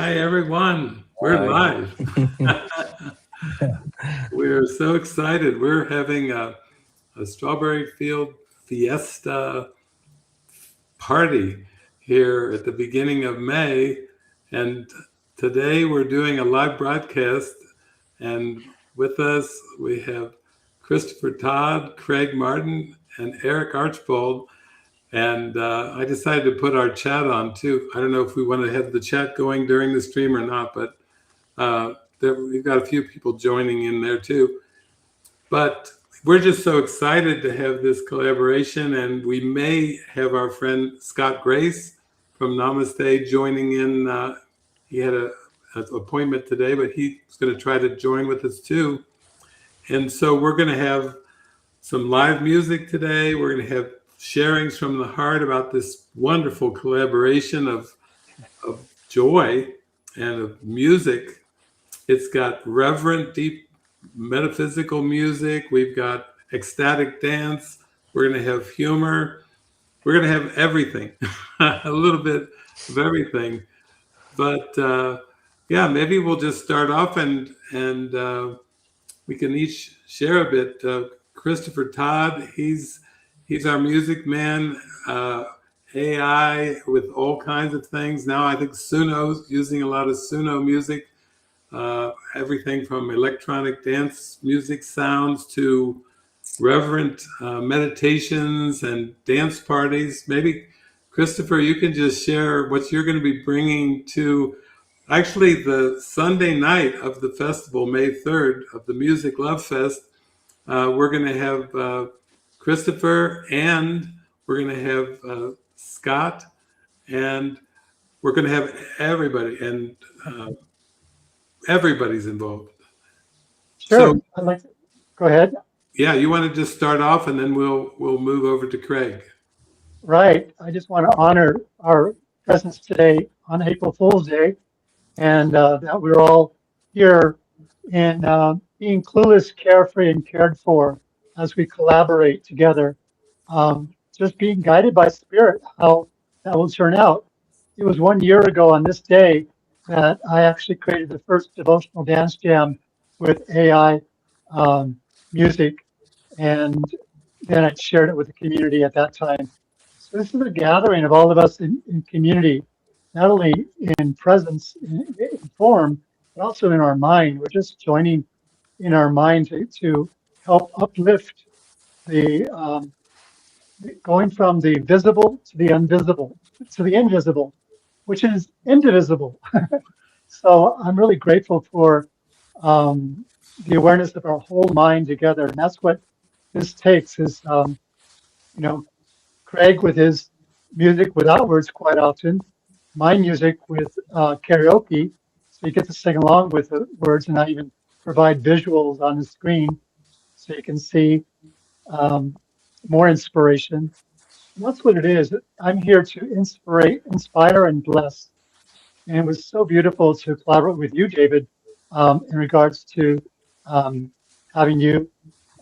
Hi, everyone. We're live. We're so excited. We're having a Strawberry Field Fiesta party here at the beginning of May. And today we're doing a live broadcast. And with us, we have Christopher Todd, Craig Martin, and Eric Archbold. And I decided to put our chat on too. I don't know if we want to have the chat going during the stream or not, but we've got a few people joining in there too. But we're just so excited to have this collaboration, and we may have our friend Scott Grace from Namaste joining in. He had an appointment today, but he's going to try to join with us too. And so we're going to have some live music today. We're going to have sharings from the heart about this wonderful collaboration of joy and of music. It's got reverent, deep metaphysical music. We've got ecstatic dance. We're going to have humor. We're going to have everything, a little bit of everything. But yeah, maybe we'll just start off and we can each share a bit. Christopher Todd, he's our music man, AI with all kinds of things. Now I think Suno's using a lot of Suno music, everything from electronic dance music sounds to reverent meditations and dance parties. Maybe, Christopher, you can just share what you're going to be bringing to actually the Sunday night of the festival, May 3rd, of the Music Love Fest. We're going to have Christopher, and we're going to have Scott, and we're going to have everybody, and everybody's involved. Sure. So, I'd like to go ahead. Yeah, you want to just start off, and then we'll move over to Craig. Right. I just want to honor our presence today on April Fool's Day, and that we're all here in being clueless, carefree, and cared for as we collaborate together. Just being guided by spirit, how that will turn out. It was 1 year ago on this day that I actually created the first devotional dance jam with AI music, and then I shared it with the community at that time. So this is a gathering of all of us in community, not only in presence, in form, but also in our mind. We're just joining in our mind to help uplift the going from the visible to the invisible, which is indivisible. So I'm really grateful for the awareness of our whole mind together, and that's what this takes. Is Craig with his music without words quite often, my music with karaoke, so you get to sing along with the words, and I even provide visuals on the screen so you can see more inspiration. And that's what it is. I'm here to inspire, and bless. And it was so beautiful to collaborate with you, David, in regards to having you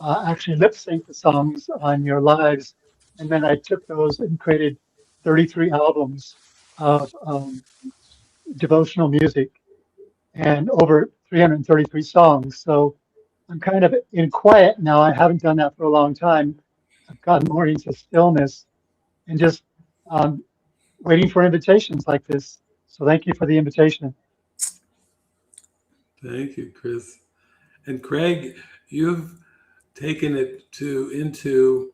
actually lip sync the songs on your lives. And then I took those and created 33 albums of devotional music and over 333 songs. So I'm kind of in quiet now. I haven't done that for a long time. I've gotten more into stillness and just waiting for invitations like this. So thank you for the invitation. Thank you, Chris. And Craig, you've taken it into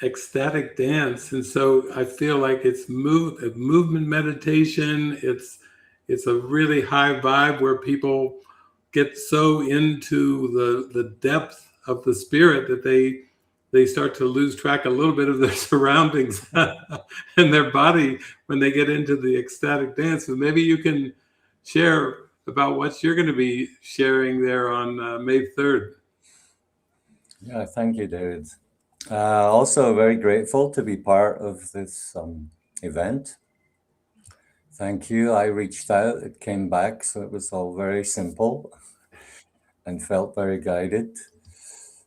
ecstatic dance, and so I feel like it's movement meditation. It's a really high vibe where people get so into the depth of the spirit that they start to lose track a little bit of their surroundings and their body when they get into the ecstatic dance. So maybe you can share about what you're going to be sharing there on May 3rd. Yeah, thank you, David. Also very grateful to be part of this event. Thank you. I reached out, it came back, so it was all very simple and felt very guided.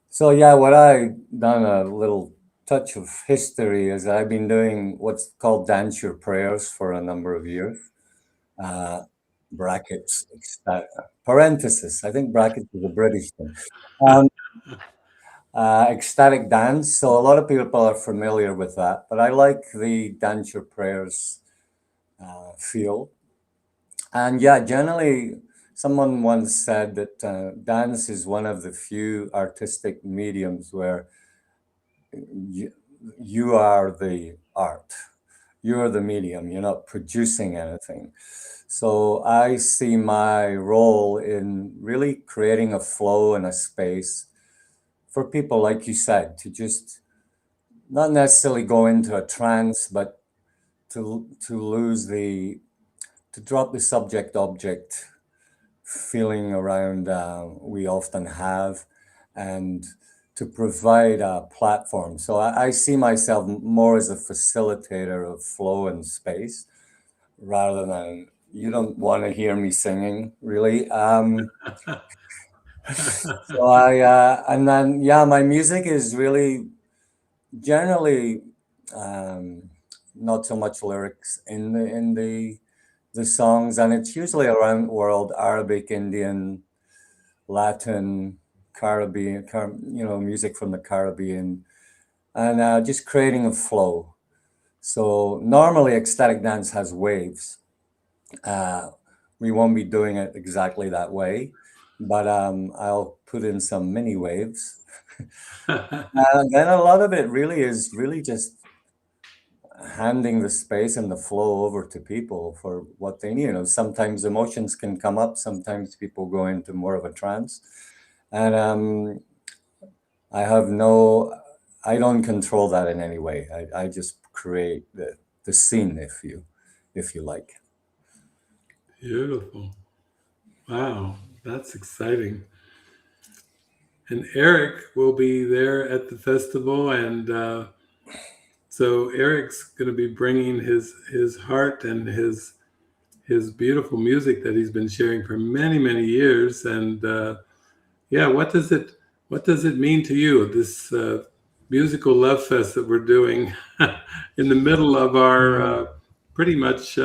So yeah, what I done a little touch of history is I've been doing what's called Dance Your Prayers for a number of years. brackets, parenthesis. I think brackets is a British thing. Um, ecstatic dance. So a lot of people are familiar with that, but I like the Dance Your Prayers feel. And yeah, generally, someone once said that dance is one of the few artistic mediums where you, you are the art. You're the medium. You're not producing anything. So I see my role in really creating a flow and a space for people, like you said, to just not necessarily go into a trance, but to drop the subject object feeling around we often have, and to provide a platform. So I see myself more as a facilitator of flow and space rather than you don't want to hear me singing really. So and then yeah, my music is really generally um, not so much lyrics in the songs, and it's usually around world Arabic, Indian, Latin, Caribbean, music from the Caribbean, and just creating a flow. So normally ecstatic dance has waves. Uh, we won't be doing it exactly that way, but I'll put in some mini waves. And then a lot of it really is really just handing the space and the flow over to people for what they need. Sometimes emotions can come up, sometimes people go into more of a trance. And I have I don't control that in any way. I just create the scene, if you like. Beautiful. Wow, that's exciting. And Eric will be there at the festival, and so Eric's going to be bringing his heart and his beautiful music that he's been sharing for many years. And yeah, what does it mean to you, this musical love fest that we're doing in the middle of our pretty much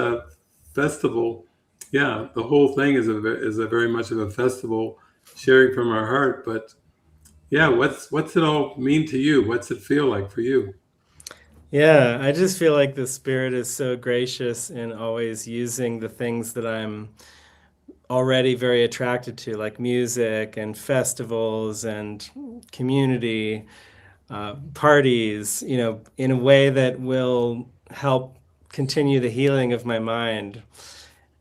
festival? Yeah, the whole thing is a very much of a festival, sharing from our heart. But yeah, what's it all mean to you? What's it feel like for you? Yeah, I just feel like the Spirit is so gracious in always using the things that I'm already very attracted to, like music and festivals and community, parties, in a way that will help continue the healing of my mind.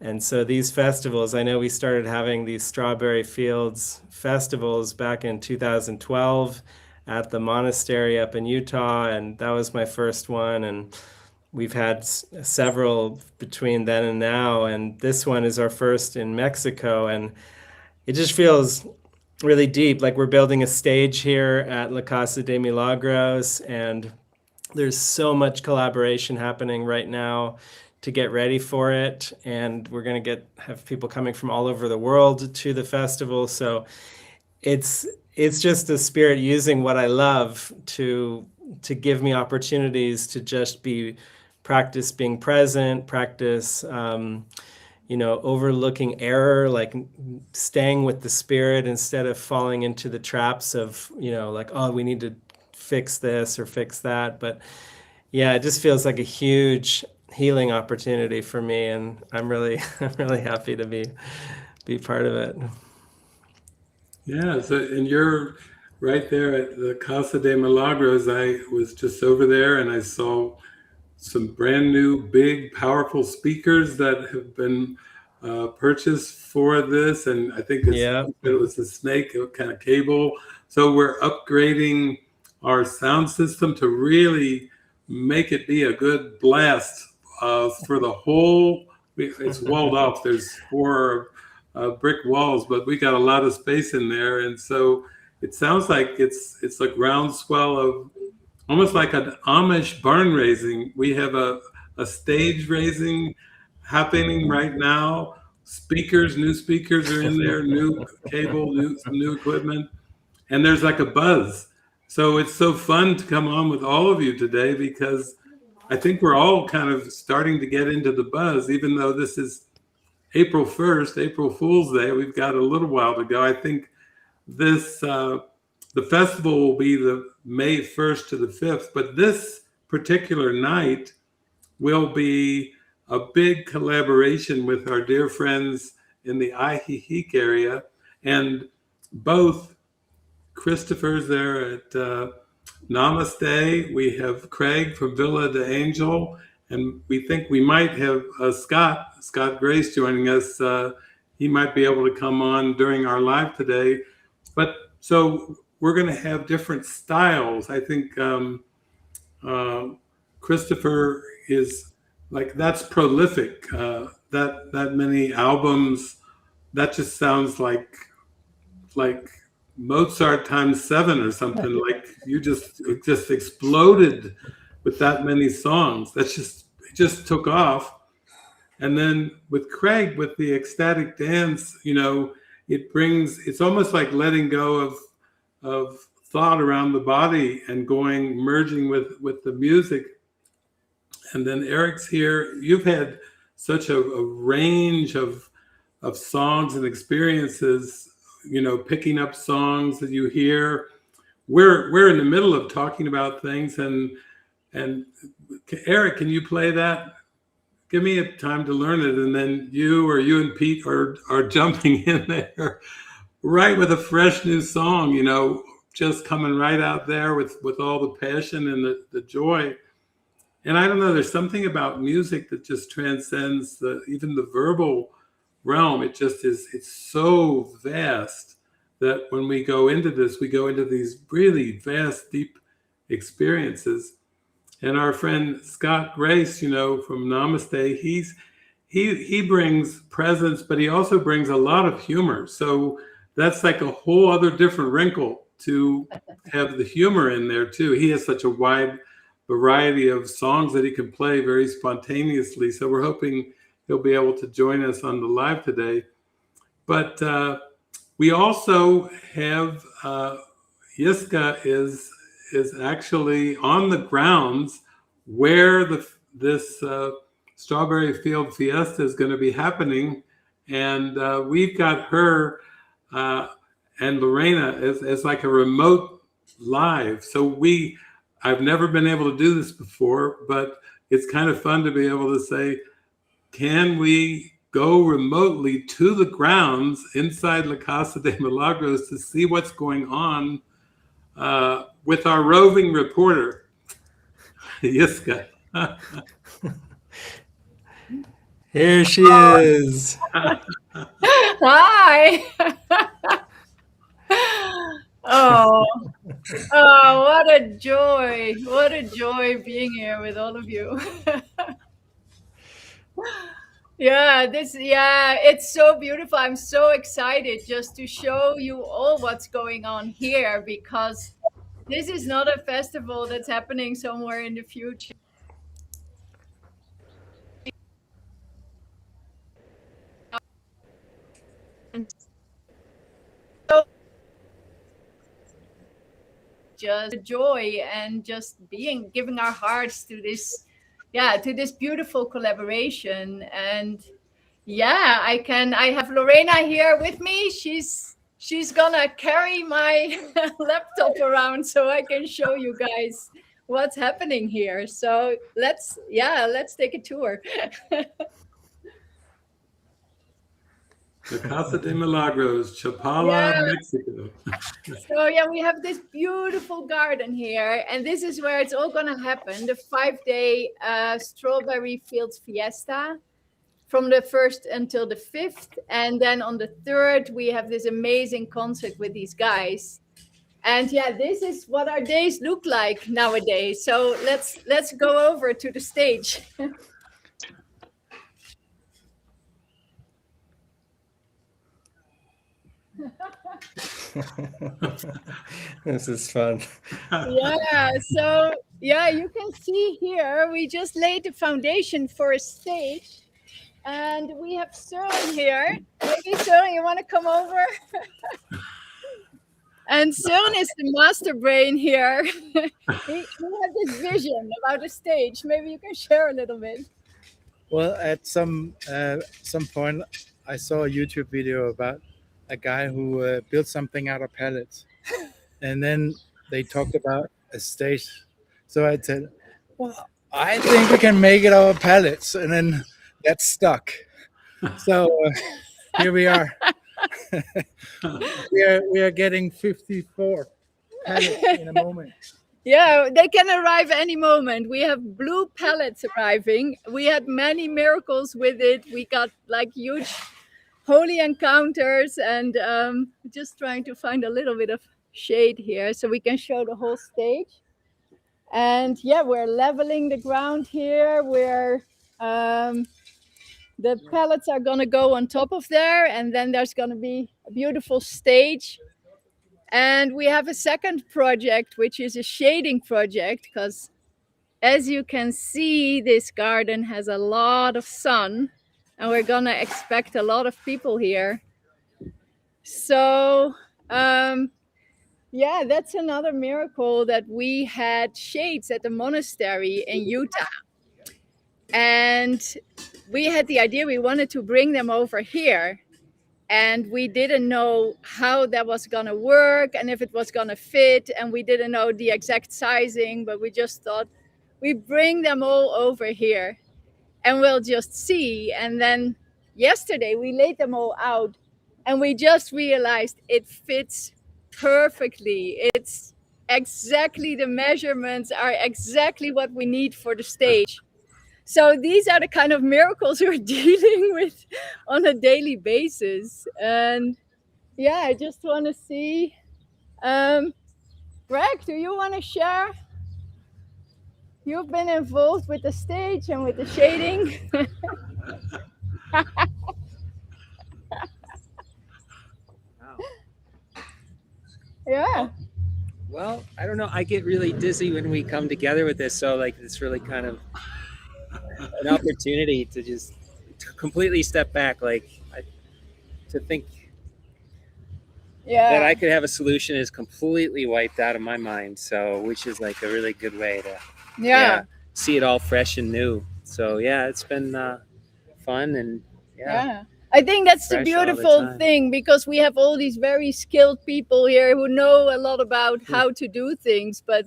And so these festivals, I know we started having these Strawberry Fields festivals back in 2012 at the monastery up in Utah, and that was my first one. And we've had several between then and now, and this one is our first in Mexico. And it just feels really deep, like we're building a stage here at La Casa de Milagros, and there's so much collaboration happening right now to get ready for it. And we're going to have people coming from all over the world to the festival. So it's just the Spirit using what I love to give me opportunities to just practice being present, practice overlooking error, like staying with the Spirit instead of falling into the traps of like, oh, we need to fix this or fix that. But yeah, it just feels like a huge healing opportunity for me, and I'm really happy to be part of it. Yeah, so and you're right there at the Casa de Milagros. I was just over there and I saw some brand new, big, powerful speakers that have been purchased for this. And I think Yeah. it was a snake kind of cable. So we're upgrading our sound system to really make it be a good blast for the whole. It's walled off. There's 4 brick walls, but we got a lot of space in there, and so it sounds like it's a groundswell of almost like an Amish barn raising. We have a stage raising happening right now. New speakers are in there, new cable, new equipment, and there's like a buzz. So it's so fun to come on with all of you today because I think we're all kind of starting to get into the buzz, even though this is April 1st, April Fool's Day. We've got a little while to go. I think this the festival will be the May 1st to the 5th, but this particular night will be a big collaboration with our dear friends in the Ajijic area, and both Christopher's there at Namaste. We have Craig from Villa de Angel, and we think we might have Scott Grace joining us. He might be able to come on during our live today. But so we're going to have different styles. I think Christopher is like, that's prolific. That many albums, that just sounds like Mozart times 7 or something. Like it just exploded with that many songs. It just took off. And then with Craig, with the ecstatic dance, it's almost like letting go of thought around the body and merging with the music. And then Eric's here. You've had such a range of songs and experiences, picking up songs that you hear. We're in the middle of talking about things, and Eric, can you play that? Give me a time to learn it, and then you and Pete are jumping in there right with a fresh new song, just coming right out there with all the passion and the joy. And I don't know, there's something about music that just transcends even the verbal realm. It's so vast that when we go into this, we go into these really vast, deep experiences. And our friend Scott Grace, from Namaste, he brings presence, but he also brings a lot of humor. So that's like a whole other different wrinkle to have the humor in there too. He has such a wide variety of songs that he can play very spontaneously. So we're hoping he'll be able to join us on the live today. But we also have Yiska is actually on the grounds where this Strawberry Field Fiesta is going to be happening. And we've got her and Lorena as like a remote live. So I've never been able to do this before, but it's kind of fun to be able to say, can we go remotely to the grounds inside La Casa de Milagros to see what's going on with our roving reporter, Yiska. Here she is. Hi. Oh, what a joy. What a joy being here with all of you. It's so beautiful. I'm so excited just to show you all what's going on here, because this is not a festival that's happening somewhere in the future. Just joy and just giving our hearts to this beautiful collaboration. And I have Lorena here with me. She's gonna carry my laptop around so I can show you guys what's happening here. So let's take a tour. The Casa de Milagros, Chapala, Mexico. So we have this beautiful garden here, and this is where it's all gonna happen, the 5-day Strawberry Fields Fiesta from the 1st until the 5th. And then on the 3rd, we have this amazing concert with these guys. And this is what our days look like nowadays. So let's go over to the stage. This is fun. So you can see here, we just laid the foundation for a stage. And we have Søren here. Maybe Søren, you want to come over? And Søren is the master brain here. he had this vision about the stage. Maybe you can share a little bit. Well, at some point, I saw a YouTube video about a guy who built something out of pallets, and then they talked about a stage. So I said, "Well, I think we can make it out of pallets," and then that stuck. So here we are. we are getting 54 pallets in a moment. Yeah, they can arrive any moment. We have blue pallets arriving. We had many miracles with it. We got like huge holy encounters, and just trying to find a little bit of shade here so we can show the whole stage. And yeah, we're leveling the ground here. We're the pallets are gonna go on top of there, and then there's gonna be a beautiful stage. And we have a second project, which is a shading project, because as you can see, this garden has a lot of sun, and we're gonna expect a lot of people here. So yeah, that's another miracle, that we had shades at the monastery in Utah. And we had the idea we wanted to bring them over here. And we didn't know how that was gonna work and if it was gonna fit, and we didn't know the exact sizing, but we just thought we bring them all over here and we'll just see. And then yesterday we laid them all out, and we just realized it fits perfectly. It's exactly, the measurements are exactly what we need for the stage. So these are the kind of miracles we're dealing with on a daily basis. And yeah, I just want to see. Greg, do you want to share? You've been involved with the stage and with the shading. Yeah. Well, I don't know. I get really dizzy when we come together with this. So like, it's really kind of an opportunity to just completely step back, to think Yeah. that I could have a solution is completely wiped out of my mind. So, which is like a really good way to Yeah. see it all fresh and new. So yeah, it's been fun, and Yeah. I think that's the Fresh all the beautiful time. thing, because we have all these very skilled people here who know a lot about how to do things, but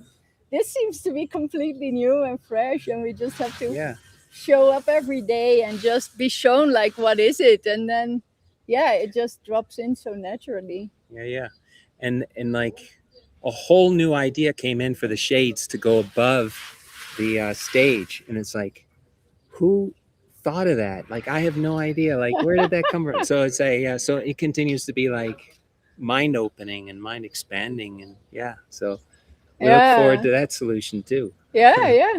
this seems to be completely new and fresh, and we just have to yeah. show up every day and just be shown like, what is it? And then yeah, it just drops in so naturally. Yeah. And like a whole new idea came in for the shades to go above the stage, and it's like, who thought of that? Like, I have no idea. Like, where did that come from? So it's so it continues to be like mind opening and mind expanding, and so we look forward to that solution too. Yeah.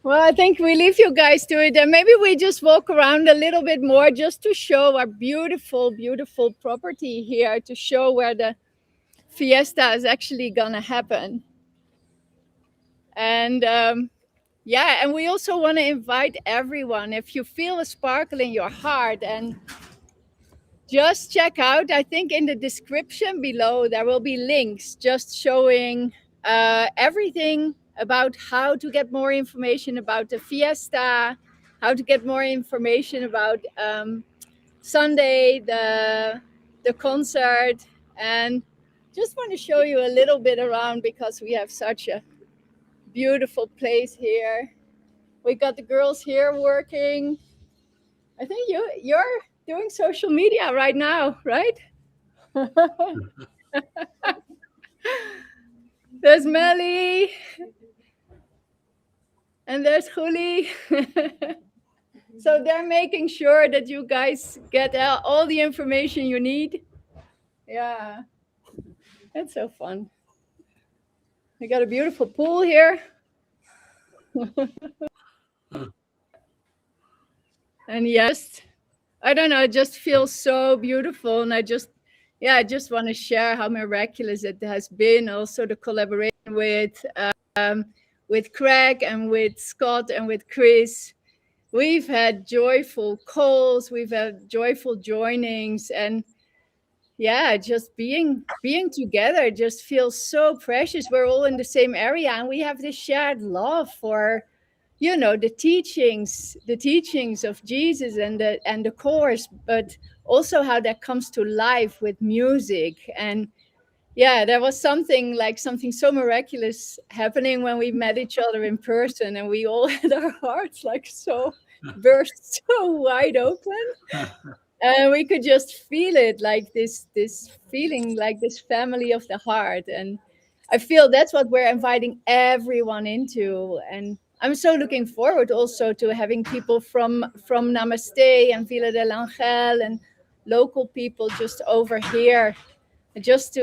Well, I think we leave you guys to it, and maybe we just walk around a little bit more just to show our beautiful, beautiful property here, to show where the fiesta is actually gonna happen. And and we also want to invite everyone, if you feel a sparkle in your heart, and just check out, I think in the description below there will be links just showing everything about how to get more information about the fiesta, how to get more information about Sunday, the concert, and just want to show you a little bit around, because we have such a beautiful place here. We got the girls here working. I think you're doing social media right now, right? There's Melly, and there's Juli. So they're making sure that you guys get all the information you need. Yeah, that's so fun. We got a beautiful pool here. And yes, I don't know, it just feels so beautiful. And I just want to share how miraculous it has been. Also the collaboration with Craig and with Scott and with Chris. We've had joyful calls, we've had joyful joinings, and just being together just feels so precious. We're all in the same area, and we have this shared love for you know, the teachings of Jesus and the course, but also how that comes to life with music. And yeah, there was something so miraculous happening when we met each other in person, and we all had our hearts like so burst so wide open. And we could just feel it, like this feeling, like this family of the heart. And I feel that's what we're inviting everyone into. And I'm so looking forward also to having people from Namaste and Villa del Angel and local people just over here, just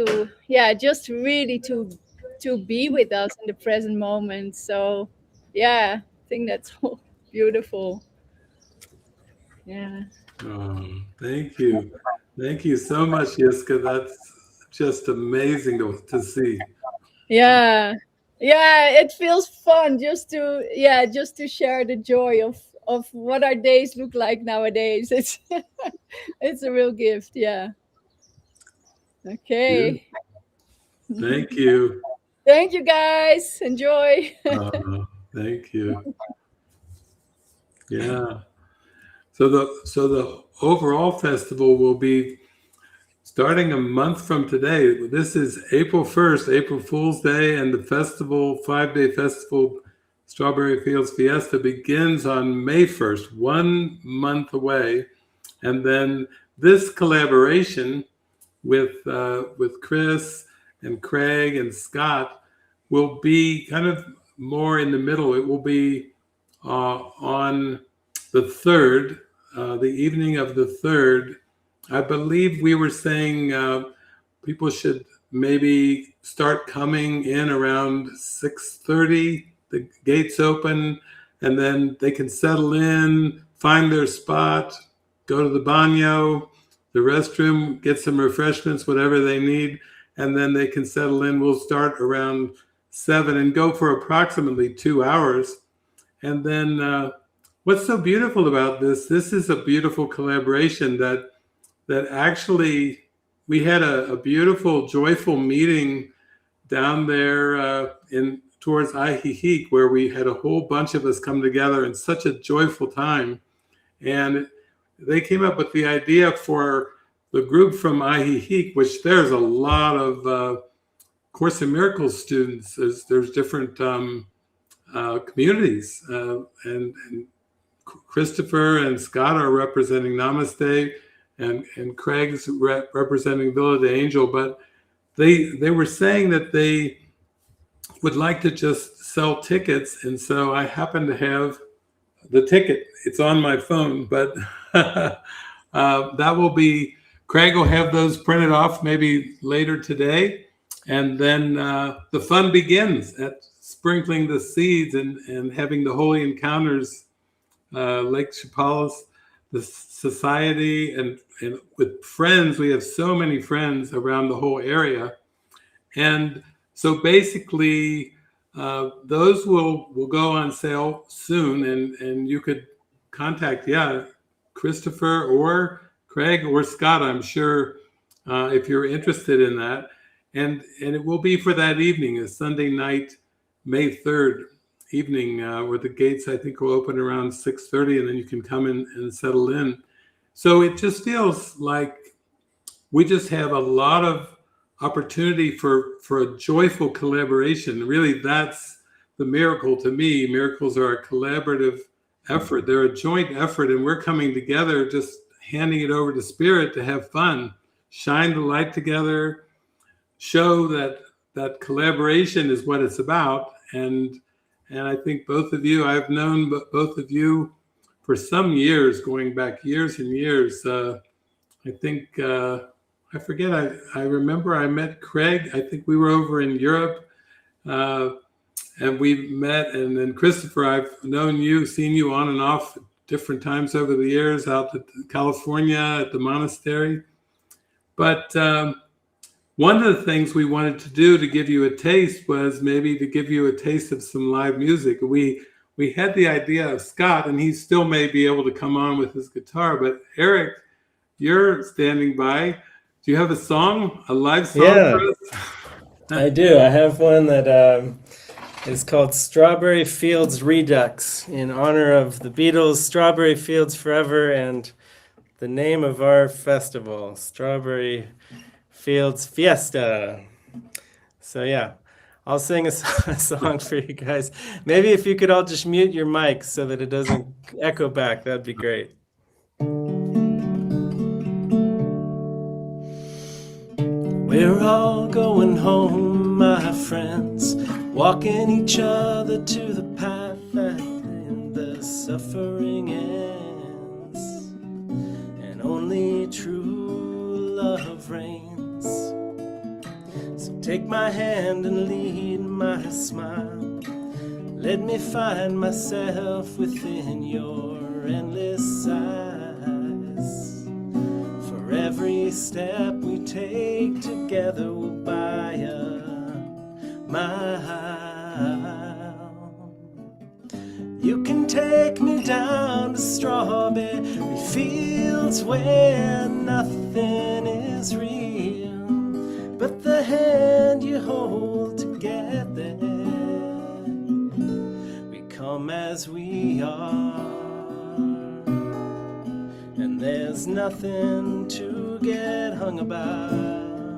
really to be with us in the present moment. So yeah, I think that's so beautiful. Yeah. Oh, thank you. Thank you so much, Yiska. That's just amazing to see. Yeah, it feels fun just to share the joy of what our days look like nowadays. It's it's a real gift. Yeah. Okay. Thank you. Thank you, guys. Enjoy. Thank you. Yeah. So the overall festival will be starting a month from today. This is April 1st, April Fool's Day, and the festival, 5-day festival, Strawberry Fields Fiesta, begins on May 1st, 1 month away. And then this collaboration with Chris and Craig and Scott will be kind of more in the middle. It will be on the 3rd, the evening of the 3rd. I believe we were saying people should maybe start coming in around 6:30. The gates open, and then they can settle in, find their spot, go to the baño, the restroom, get some refreshments, whatever they need, and then they can settle in. We'll start around 7 and go for approximately 2 hours. And then what's so beautiful about this is a beautiful collaboration that actually we had a beautiful, joyful meeting down there in towards Ajijic, where we had a whole bunch of us come together in such a joyful time. And they came up with the idea for the group from Ajijic, which there's a lot of Course in Miracles students. There's different communities, and Christopher and Scott are representing Namaste, and Craig's representing Villa de Angel. But they were saying that they would like to just sell tickets, and so I happen to have the ticket. It's on my phone, but that will be, Craig will have those printed off maybe later today, and then the fun begins at sprinkling the seeds and having the holy encounters, Lake Chapala, the society, and with friends. We have so many friends around the whole area. And so basically, those will go on sale soon, and you could contact, Christopher or Craig or Scott, I'm sure, if you're interested in that. And it will be for that evening, a Sunday night, May 3rd evening, where the gates, I think, will open around 6:30, and then you can come in and settle in. So it just feels like we just have a lot of opportunity for a joyful collaboration. Really, that's the miracle to me. Miracles are a collaborative effort. They're a joint effort, and we're coming together, just handing it over to Spirit to have fun, shine the light together, show that collaboration is what it's about. And I think both of you, I've known both of you for some years, going back years and years. I think, I forget, I remember I met Craig. I think we were over in Europe, and we met. And then Christopher, I've known you, seen you on and off different times over the years out to California at the monastery. But one of the things we wanted to do to give you a taste was maybe to give you a taste of some live music. We had the idea of Scott, and he still may be able to come on with his guitar. But Eric, you're standing by. Do you have a song, a live song for us? I do. I have one that It's called Strawberry Fields Redux in honor of the Beatles' Strawberry Fields Forever and the name of our festival, Strawberry Fields Fiesta. So yeah, I'll sing a song for you guys. Maybe if you could all just mute your mics so that it doesn't echo back, that'd be great. We're all going home, my friends, walking each other to the path that in the suffering ends, and only true love reigns. So take my hand and lead my smile. Let me find myself within your endless eyes. For every step we take together will buy a mile. You can take me down to Strawberry Fields where nothing is real but the hand you hold to get there. We come as we are, and there's nothing to get hung about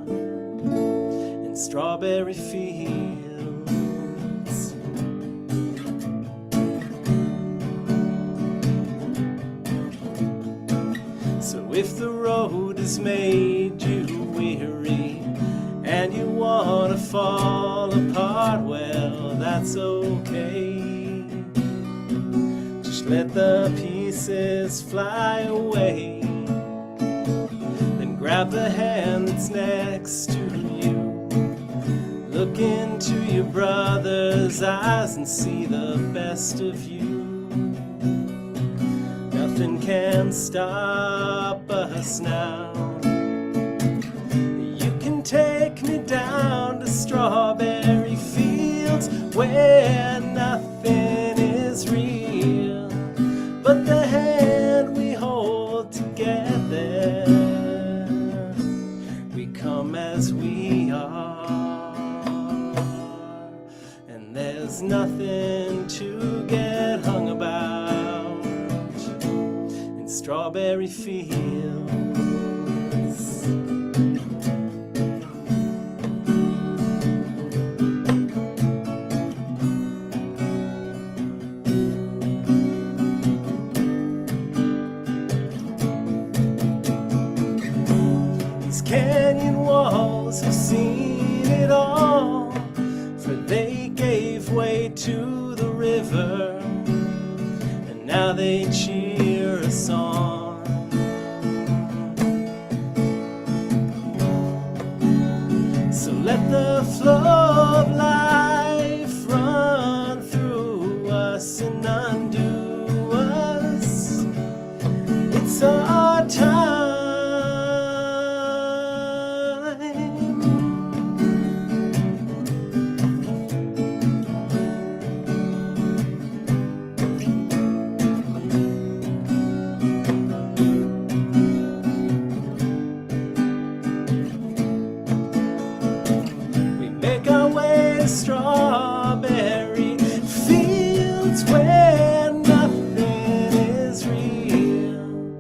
in Strawberry Fields. So if the road has made you weary and you wanna fall apart, well, that's okay. Just let the pieces fly away. Then grab the hand that's next to you. Look into your brother's eyes and see the best of you. Nothing can stop us now. You can take me down to Strawberry Fields where nothing is real but the hand we hold together. We come as we are, and there's nothing to get hung about in Strawberry Fields. Canyon walls have seen it all, for they gave way to the river, and now they cheer us on. So let the flow of life run through us and undo us. It's our time. Strawberry Fields where nothing is real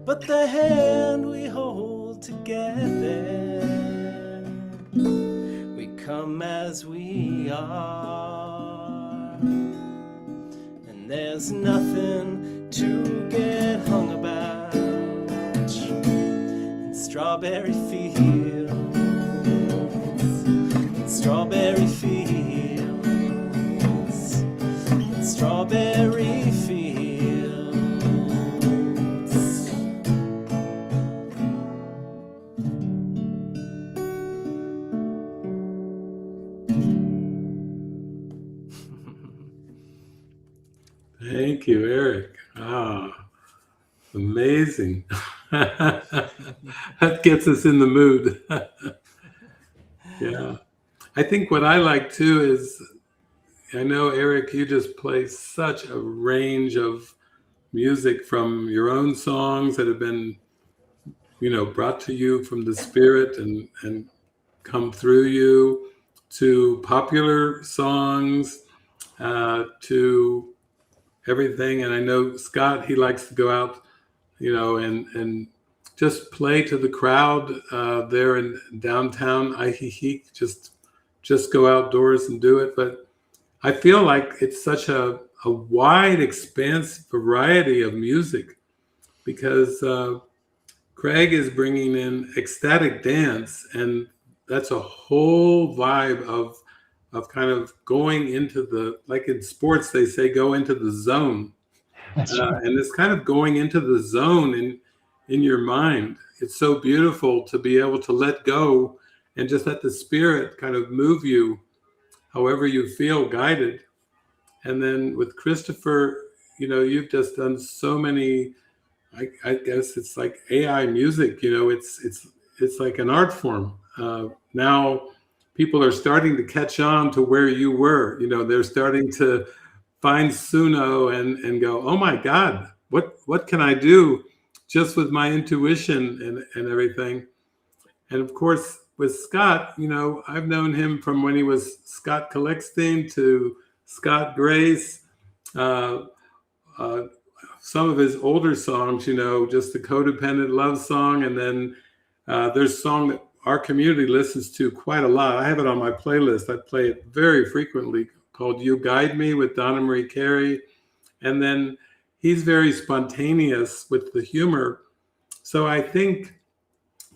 but the hand we hold together. We come as we are, and there's nothing to get hung about in Strawberry Fields. Strawberry Fields, Strawberry Fields. Thank you, Eric. Ah, amazing. That gets us in the mood. Yeah. I think what I like too is, I know, Eric, you just play such a range of music from your own songs that have been, brought to you from the Spirit and come through you, to popular songs, to everything. And I know Scott, he likes to go out, and just play to the crowd there in downtown Ajijic, just go outdoors and do it. But I feel like it's such a wide, expansive variety of music, because Craig is bringing in ecstatic dance, and that's a whole vibe of kind of going into the, like in sports, they say, go into the zone. And it's kind of going into the zone in your mind. It's so beautiful to be able to let go and just let the spirit kind of move you however you feel guided. And then with Christopher, you've just done so many, I guess it's like AI music, it's like an art form. Now people are starting to catch on to where you were, they're starting to find Suno and go, oh my God, what can I do just with my intuition and everything? And of course, with Scott, I've known him from when he was Scott Kalekstein to Scott Grace, some of his older songs, just the Codependent Love Song. And then there's a song that our community listens to quite a lot. I have it on my playlist. I play it very frequently, called You Guide Me with Donna Marie Carey. And then he's very spontaneous with the humor. So I think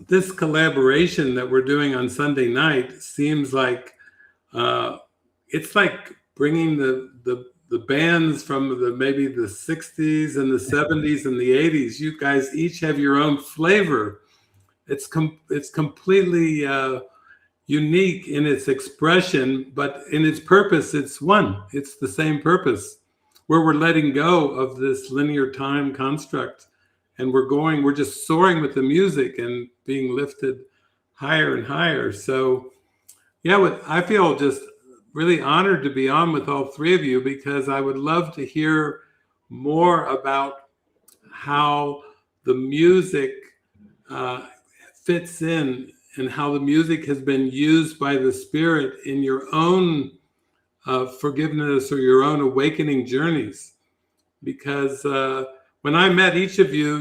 this collaboration that we're doing on Sunday night seems like it's like bringing the bands from maybe the 60s and the 70s and the 80s. You guys each have your own flavor. It's completely unique in its expression, but in its purpose, it's one. It's the same purpose, where we're letting go of this linear time construct, and we're just soaring with the music and being lifted higher and higher. So yeah, I feel just really honored to be on with all three of you, because I would love to hear more about how the music fits in, and how the music has been used by the Spirit in your own forgiveness or your own awakening journeys. Because when I met each of you,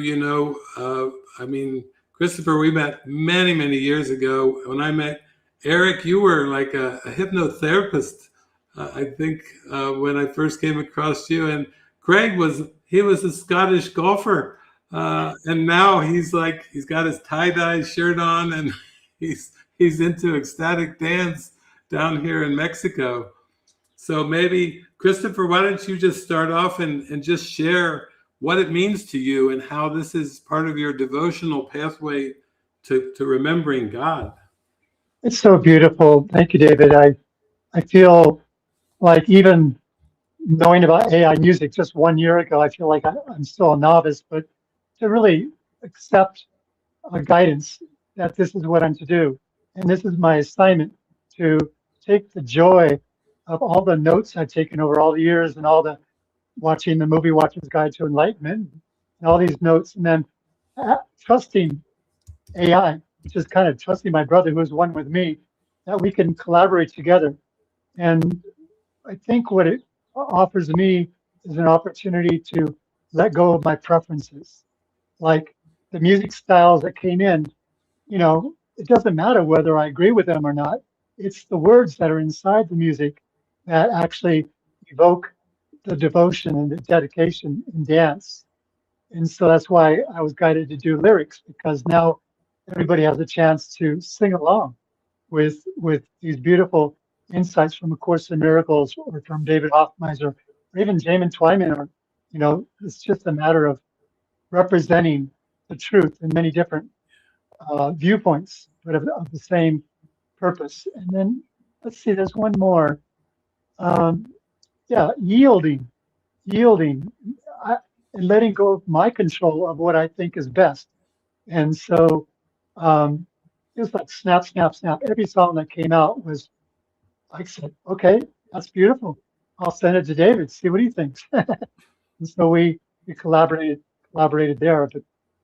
Christopher, we met many, many years ago. When I met Eric, you were like a hypnotherapist, I think, when I first came across you. And Craig was a Scottish golfer. And now he's got his tie-dye shirt on, and he's into ecstatic dance down here in Mexico. So maybe, Christopher, why don't you just start off and just share what it means to you and how this is part of your devotional pathway to remembering God. It's so beautiful. Thank you, David. I feel like, even knowing about AI music just 1 year ago, I feel like I'm still a novice, but to really accept a guidance that this is what I'm to do. And this is my assignment, to take the joy of all the notes I've taken over all the years, and all the watching the movie Watcher's Guide to Enlightenment, and all these notes, and then trusting AI, which is kind of trusting my brother, who is one with me, that we can collaborate together. And I think what it offers me is an opportunity to let go of my preferences. Like the music styles that came in, it doesn't matter whether I agree with them or not. It's the words that are inside the music that actually evoke the devotion and the dedication in dance. And so that's why I was guided to do lyrics, because now everybody has a chance to sing along with these beautiful insights from A Course in Miracles, or from David Hoffmeister, or even Jamin Twyman. Or, it's just a matter of representing the truth in many different viewpoints, but of the same purpose. And then, let's see, there's one more. Yielding, and letting go of my control of what I think is best. And so it was like snap, snap, snap. Every song that came out was, I said, okay, that's beautiful. I'll send it to David, see what he thinks. And so we collaborated there. But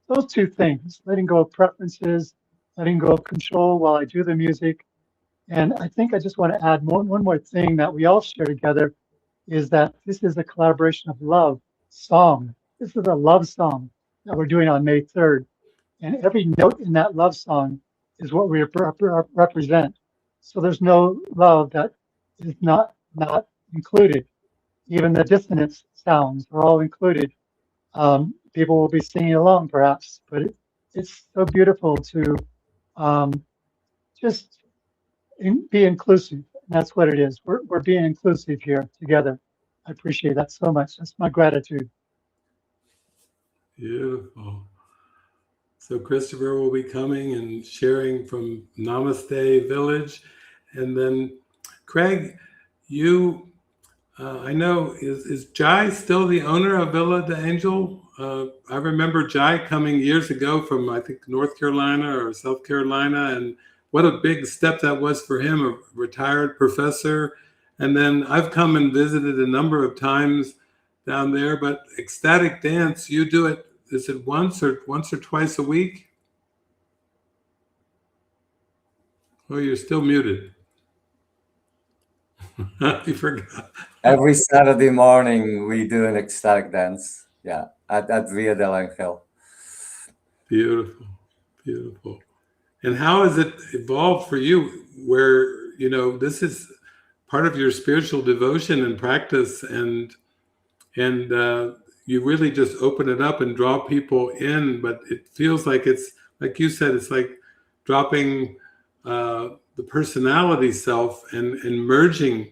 those two things, letting go of preferences, letting go of control while I do the music. And I think I just want to add one more thing that we all share together, is that this is a collaboration of love song. This is a love song that we're doing on May 3rd. And every note in that love song is what we represent. So there's no love that is not included. Even the dissonance sounds are all included. People will be singing along perhaps, but it's so beautiful to just be inclusive. That's what it is. We're being inclusive here together. I appreciate that so much. That's my gratitude. Beautiful. So Christopher will be coming and sharing from Namaste Village. And then Craig, you, I know, is Jai still the owner of Villa de Angel? I remember Jai coming years ago from, I think, North Carolina or South Carolina, and what a big step that was for him, a retired professor. And then I've come and visited a number of times down there, but ecstatic dance, you do it, is it once or twice a week? Oh, you're still muted. You forgot. Every Saturday morning, we do an ecstatic dance. Yeah, at Villa del Angel. Beautiful, beautiful. And how has it evolved for you where, you know, this is part of your spiritual devotion and practice, and you really just open it up and draw people in, but it feels like it's, like you said, it's like dropping the personality self and merging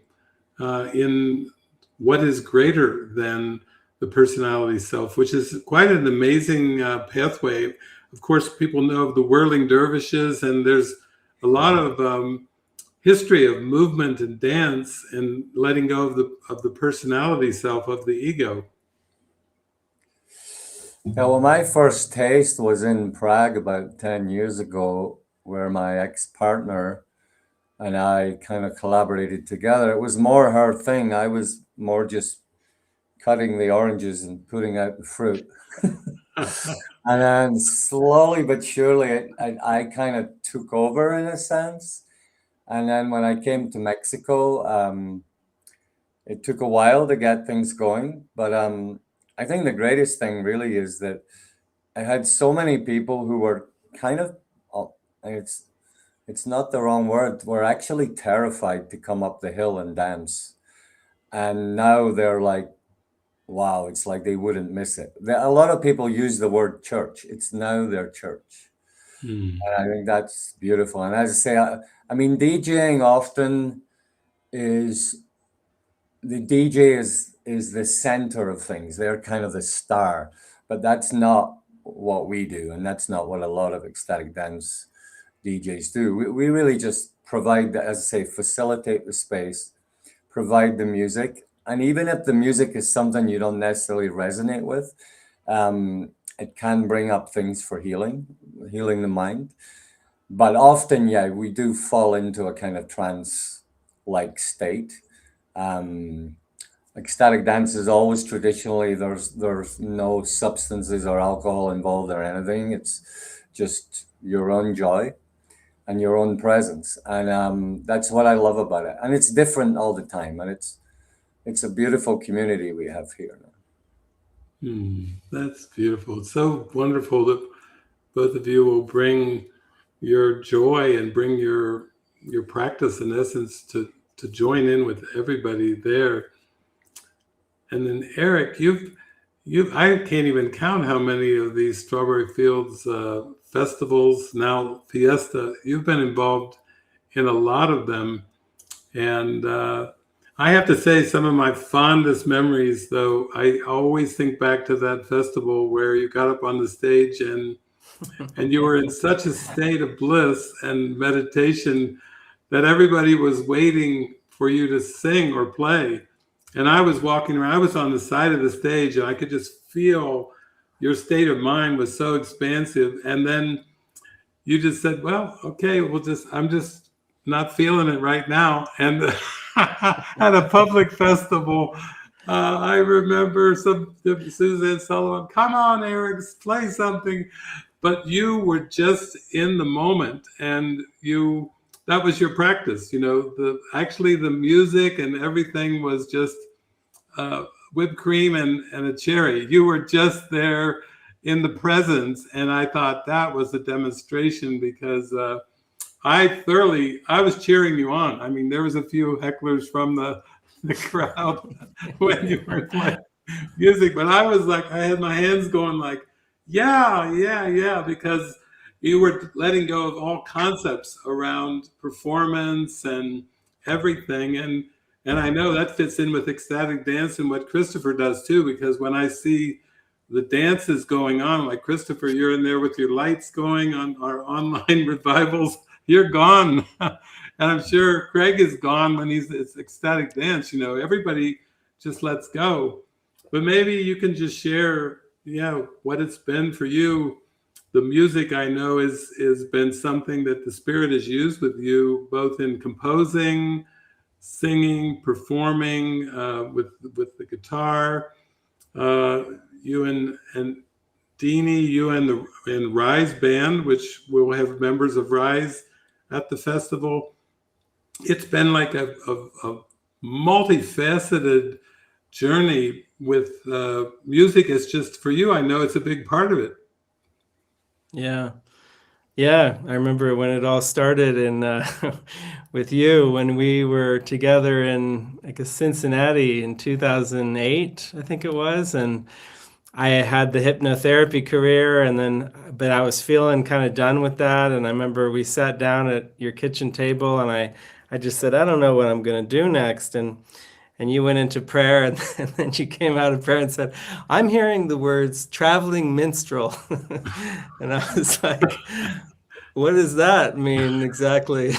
in what is greater than the personality self, which is quite an amazing pathway. Of course, people know of the whirling dervishes, and there's a lot of history of movement and dance and letting go of the personality self, of the ego. Yeah, well, my first taste was in Prague about 10 years ago, where my ex-partner and I kind of collaborated together. It was more her thing. I was more just cutting the oranges and putting out the fruit. And then slowly but surely, I kind of took over in a sense. And then when I came to Mexico, it took a while to get things going. But I think the greatest thing really is that I had so many people who were kind of, it's not the wrong word, were actually terrified to come up the hill and dance. And now they're like, wow, it's like they wouldn't miss it. A lot of people use the word church. It's now their church. And I think that's beautiful. And as I say, I mean, DJing often is, the DJ is the center of things. They're kind of the star, but that's not what we do. And that's not what a lot of ecstatic dance DJs do. We really just provide, as I say, facilitate the space, provide the music. And even if the music is something you don't necessarily resonate with, it can bring up things for healing the mind. But often, yeah, we do fall into a kind of trance-like state. Ecstatic dance is always traditionally, there's no substances or alcohol involved or anything. It's just your own joy and your own presence. And that's what I love about it. And it's different all the time. And it's a beautiful community we have here. That's beautiful. It's so wonderful that both of you will bring your joy and bring your practice, in essence, to join in with everybody there. And then Eric, I can't even count how many of these Strawberry Fields festivals, now Fiesta, you've been involved in a lot of them. And I have to say, some of my fondest memories, though, I always think back to that festival where you got up on the stage and you were in such a state of bliss and meditation that everybody was waiting for you to sing or play. And I was walking around, I was on the side of the stage, and I could just feel your state of mind was so expansive. And then you just said, well, okay, I'm just not feeling it right now. And at a public festival, I remember Suzanne Sullivan, come on, Eric, play something. But you were just in the moment, and that was your practice. You know, actually the music and everything was just whipped cream and a cherry. You were just there in the presence, and I thought that was a demonstration because I was cheering you on. I mean, there was a few hecklers from the crowd when you were playing music, but I was like, I had my hands going like, yeah, because you were letting go of all concepts around performance and everything. And I know that fits in with ecstatic dance and what Christopher does too, because when I see the dances going on, like Christopher, you're in there with your lights going on our online revivals, you're gone. And I'm sure Craig is gone when it's ecstatic dance. Everybody just lets go. But maybe you can just share, what it's been for you. The music, I know, is been something that the Spirit has used with you, both in composing, singing, performing with the guitar. You and Deanie, you and Rise Band, which will have members of Rise at the festival. It's been like a multifaceted journey with music. It's just, for you, I know it's a big part of it. Yeah. Yeah, I remember when it all started with you, when we were together in, I guess, Cincinnati in 2008, I think it was, and I had the hypnotherapy career, but I was feeling kind of done with that, and I remember we sat down at your kitchen table, and I just said, I don't know what I'm going to do next, and you went into prayer, and then you came out of prayer and said, I'm hearing the words traveling minstrel. And I was like, what does that mean exactly?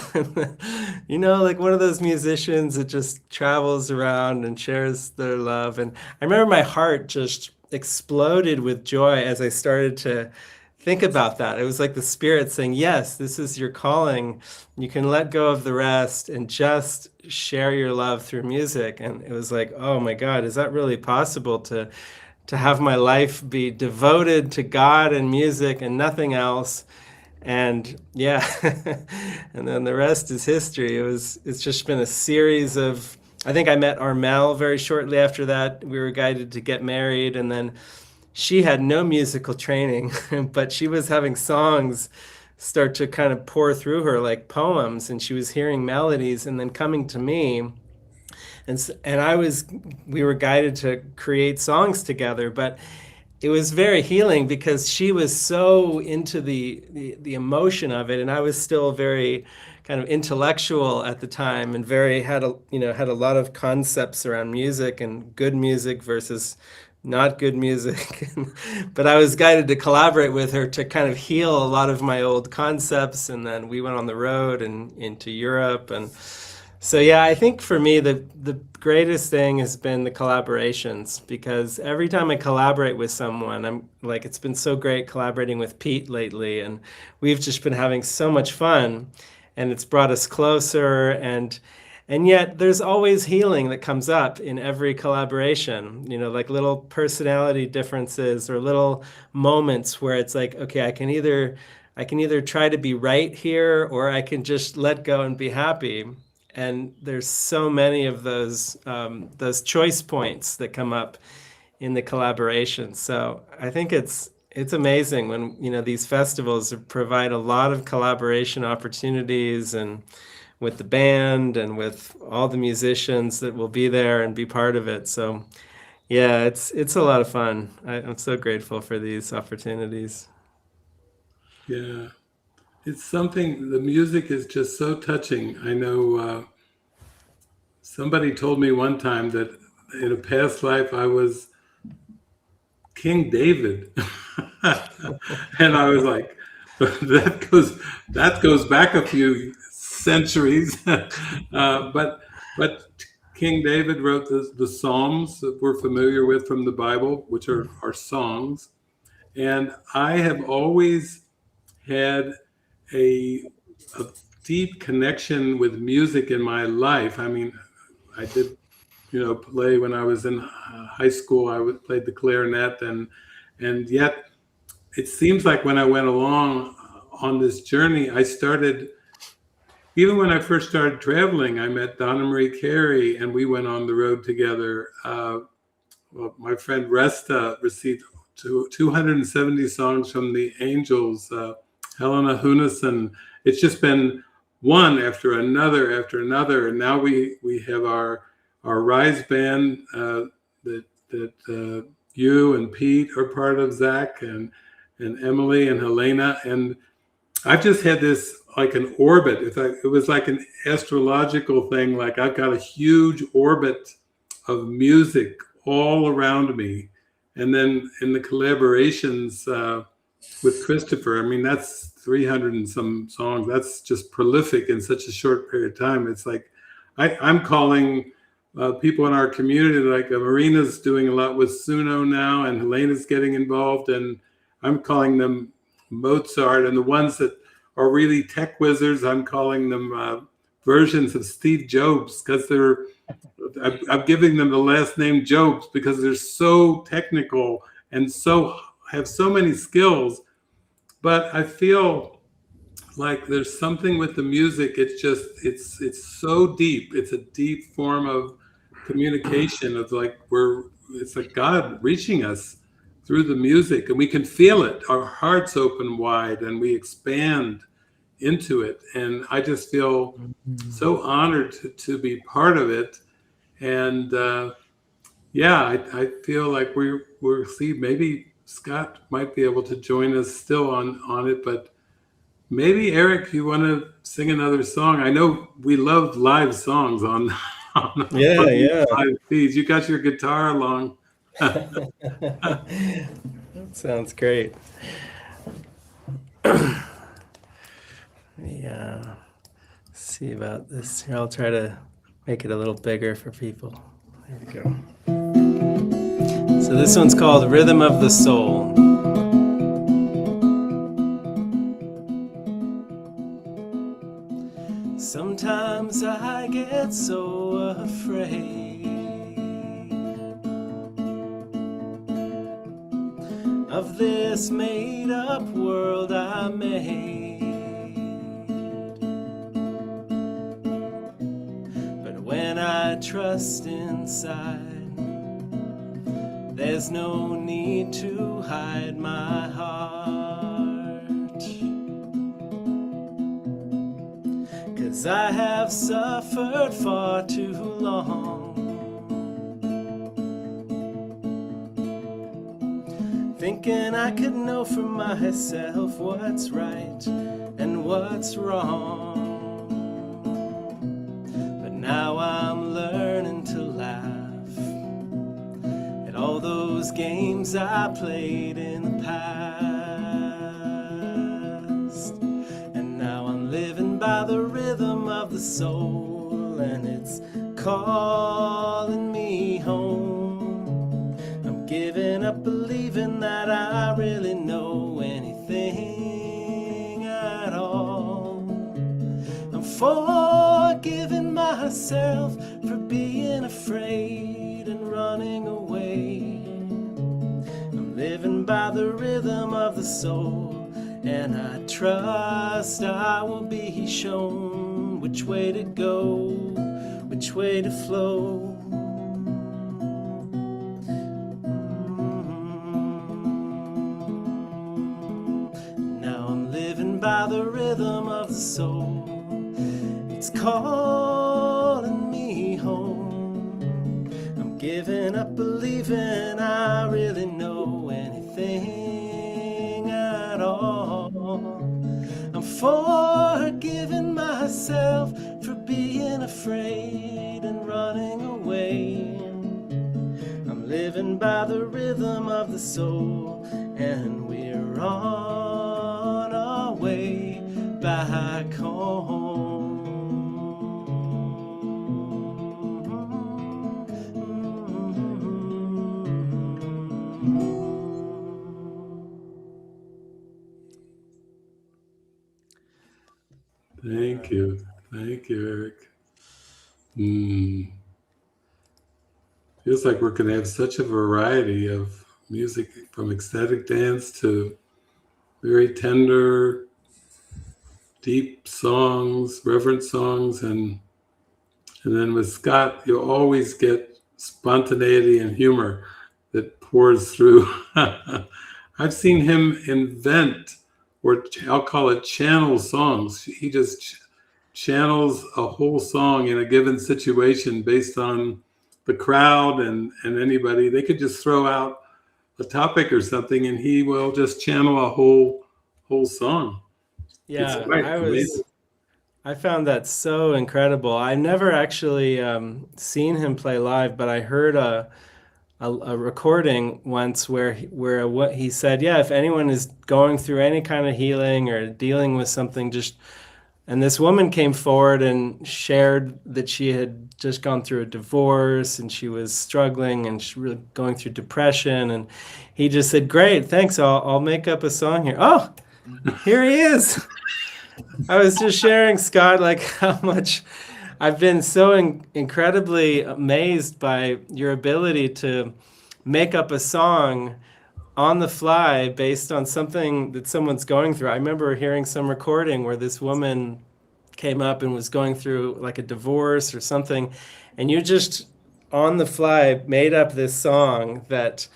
Like one of those musicians that just travels around and shares their love. And I remember my heart just exploded with joy as I started to think about that. It was like the Spirit saying, yes, this is your calling. You can let go of the rest and just share your love through music. And it was like, oh my God, is that really possible to have my life be devoted to God and music and nothing else? And yeah, and then the rest is history. It's just been a series of, I think I met Armel very shortly after that. We were guided to get married, and then she had no musical training, but she was having songs start to kind of pour through her like poems, and she was hearing melodies and then coming to me. And we were guided to create songs together, but it was very healing because she was so into the emotion of it, and I was still very kind of intellectual at the time and had a lot of concepts around music and good music versus not good music. But I was guided to collaborate with her to kind of heal a lot of my old concepts, and then we went on the road and into Europe. And so yeah, I think for me the greatest thing has been the collaborations, because every time I collaborate with someone, I'm like, it's been so great collaborating with Pete lately, and we've just been having so much fun, and it's brought us closer, and yet there's always healing that comes up in every collaboration, like little personality differences or little moments where it's like, okay, I can either try to be right here, or I can just let go and be happy. And there's so many of those choice points that come up in the collaboration. So I think it's amazing when these festivals provide a lot of collaboration opportunities, and with the band and with all the musicians that will be there and be part of it. So yeah, it's a lot of fun. I'm so grateful for these opportunities. Yeah. It's something, the music is just so touching. I know somebody told me one time that in a past life I was King David. And I was like, that goes back a few centuries. But King David wrote the Psalms that we're familiar with from the Bible, which are songs. And I have always had a deep connection with music in my life. I mean, I did, play when I was in high school. I played the clarinet, and yet it seems like when I went along on this journey, I started even when I first started traveling, I met Donna Marie Carey, and we went on the road together. Well, my friend Resta received 270 songs from the Angels, Helena Hunnison. It's just been one after another, and now we have our Rise band that you and Pete are part of, Zach and Emily and Helena, and I've just had this like an orbit. It was like an astrological thing. Like I've got a huge orbit of music all around me. And then in the collaborations with Christopher, I mean, that's 300 and some songs. That's just prolific in such a short period of time. It's like I'm calling people in our community, like Marina's doing a lot with Suno now, and Helena's getting involved, and I'm calling them Mozart, and the ones that are really tech wizards, I'm calling them versions of Steve Jobs, because I'm giving them the last name Jobs because they're so technical and have so many skills. But I feel like there's something with the music. It's so deep. It's a deep form of communication of like it's like God reaching us through the music, and we can feel it. Our hearts open wide and we expand into it. And I just feel so honored to be part of it. And I feel like we're see, maybe Scott might be able to join us still on it, but maybe Eric, you want to sing another song? I know we love live songs on Yeah. live feeds. You got your guitar along. That sounds great. Yeah. See about this here. I'll try to make it a little bigger for people. There we go. So this one's called Rhythm of the Soul. Sometimes I get so afraid of this made-up world I made. But when I trust inside, there's no need to hide my heart. 'Cause I have suffered far too long, thinking I could know for myself what's right and what's wrong. But now I'm learning to laugh at all those games I played in the past. And now I'm living by the rhythm of the soul, and it's calling me home. I'm giving up believing that I really know anything at all. I'm forgiving myself for being afraid and running away. I'm living by the rhythm of the soul, and I trust I will be shown which way to go, which way to flow. Now I'm living by the rhythm of the soul. It's calling me home. I'm giving up believing I really know anything at all. I'm forgiving myself for being afraid and running away. I'm living by the rhythm of the soul, and we're on our way back home. Thank you, Eric. Feels like we're going to have such a variety of music, from ecstatic dance to very tender deep songs, reverent songs, and then with Scott, you always get spontaneity and humor that pours through. I've seen him invent, or I'll call it channel songs. He just channels a whole song in a given situation based on the crowd and anybody. They could just throw out a topic or something, and he will just channel a whole song. Yeah, It's quite amazing. I found that so incredible. I never actually seen him play live, but I heard a recording once where what he said, yeah, if anyone is going through any kind of healing or dealing with something, and this woman came forward and shared that she had just gone through a divorce and she was struggling and she really going through depression, and he just said, great, thanks, I'll make up a song here. Oh, here he is. I was just sharing, Scott, like how much I've been so incredibly amazed by your ability to make up a song on the fly based on something that someone's going through. I remember hearing some recording where this woman came up and was going through like a divorce or something, and you just on the fly made up this song that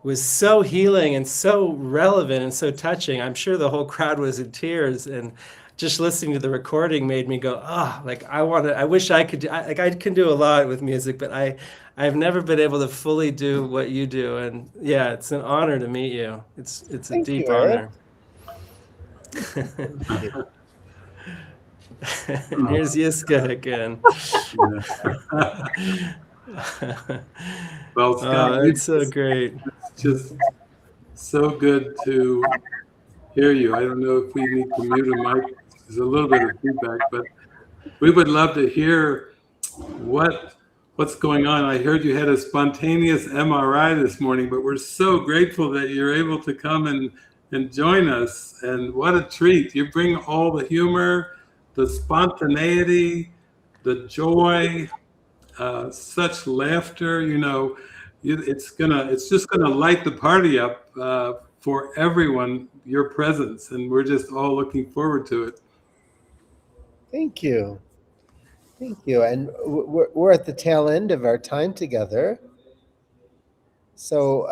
was so healing and so relevant and so touching. I'm sure the whole crowd was in tears, and just listening to the recording made me go, like I wish I could do, like I can do a lot with music, but I've never been able to fully do what you do. And yeah, it's an honor to meet you. It's a Thank deep you, honor. Eric. And here's Yiska again. Well, Scott, it's so great. It's just so good to hear you. I don't know if we need to mute a mic. There's a little bit of feedback, but we would love to hear what's going on. I heard you had a spontaneous MRI this morning, but we're so grateful that you're able to come and join us. And what a treat. You bring all the humor, the spontaneity, the joy, such laughter, it's just gonna light the party up for everyone, your presence, and we're just all looking forward to it. Thank you. Thank you. And we're at the tail end of our time together. So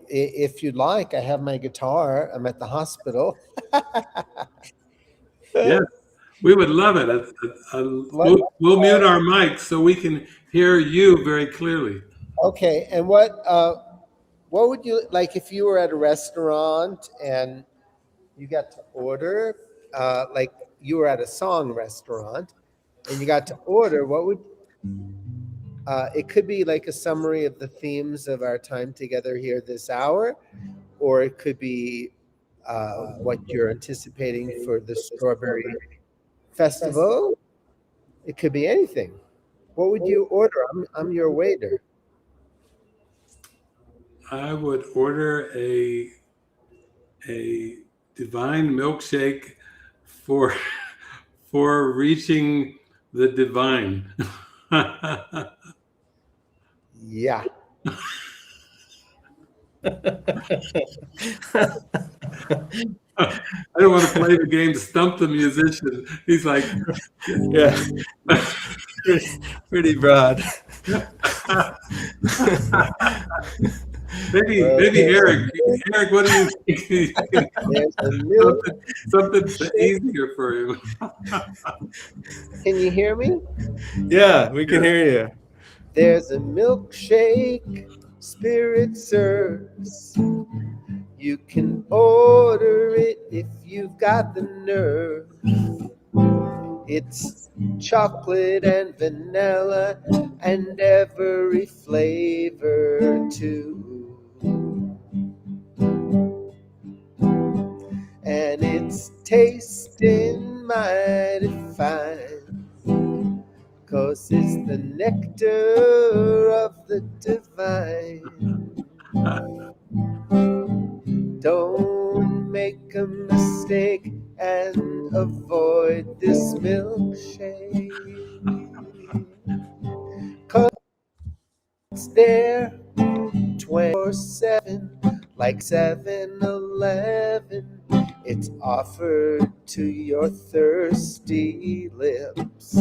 if you'd like, I have my guitar. I'm at the hospital. Yes, we would love it. We'll mute our mics so we can hear you very clearly. Okay. And what would you like if you were at a restaurant and you got to order, like you were at a song restaurant and you got to order, what would, it could be like a summary of the themes of our time together here this hour, or it could be what you're anticipating for the Strawberry Festival. It could be anything. What would you order? I'm your waiter. I would order a divine milkshake for reaching the divine. Yeah. I don't want to play the game Stump the Musician. He's like, Yeah, pretty broad. maybe Eric, what do you think? There's a milk. Something easier for you. Can you hear me? Yeah, we can hear you. There's a milkshake Spirit serves. You can order it if you've got the nerve. It's chocolate and vanilla and every flavor too. And it's tasting mighty fine, 'cause it's the nectar of the divine. Don't make a mistake and avoid this milkshake, 'cause it's there 24/7, like 7-Eleven. It's offered to your thirsty lips.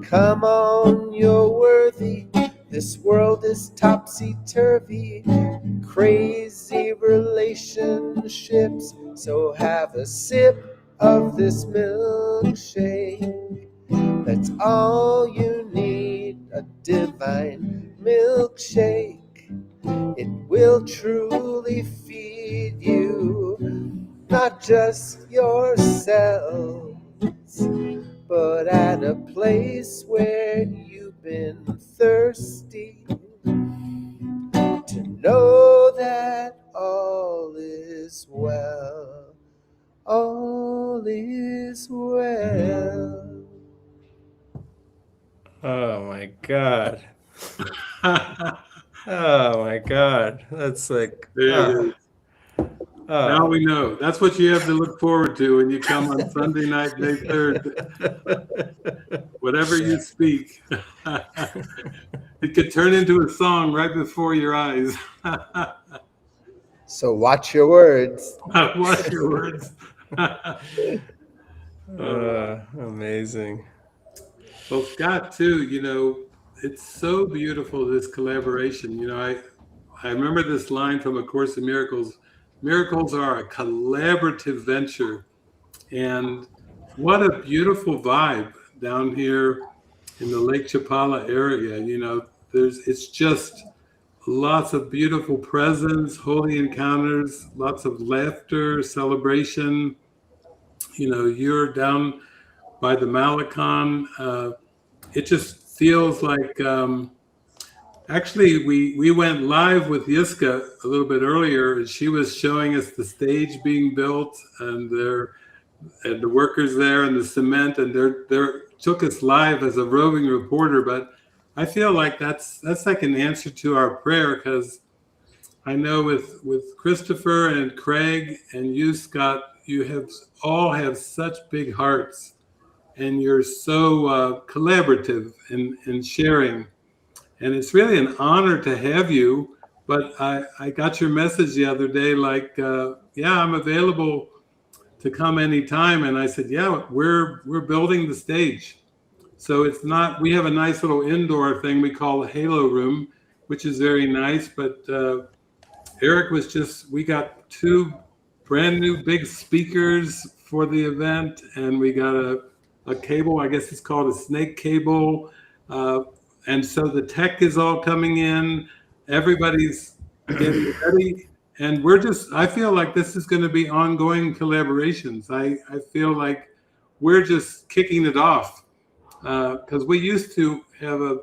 Come on, you're worthy. This world is topsy-turvy, crazy relationships. So have a sip of this milkshake. That's all you need, a divine milkshake. It will truly feed you, not just yourselves, but at a place where you've been thirsty, to know that all is well, all is well. Oh my God. Oh my God. That's like, There it is. Now oh. we know. That's what you have to look forward to when you come on Sunday night, May 3rd. Whatever you speak, it could turn into a song right before your eyes. So watch your words. Watch your words. Amazing. Well, Scott, too, you know, it's so beautiful, this collaboration. You know, I remember this line from A Course in Miracles. Miracles are a collaborative venture. And what a beautiful vibe down here in the Lake Chapala area. You know, it's just lots of beautiful presence, holy encounters, lots of laughter, celebration. You know, you're down by the Malecon. It just feels like, actually, we went live with Yiska a little bit earlier, and she was showing us the stage being built and the workers there and the cement, and they took us live as a roving reporter. But I feel like that's like an answer to our prayer, because I know with Christopher and Craig and you, Scott, you all have such big hearts, and you're so collaborative in sharing. And it's really an honor to have you. But I got your message the other day, like, yeah, I'm available to come anytime. And I said, yeah, we're building the stage. So it's not, we have a nice little indoor thing we call the Halo Room, which is very nice. But Eric we got 2 brand new big speakers for the event. And we got a cable, I guess it's called a snake cable. And so the tech is all coming in. Everybody's getting ready. And I feel like this is going to be ongoing collaborations. I feel like we're just kicking it off. Because we used to have a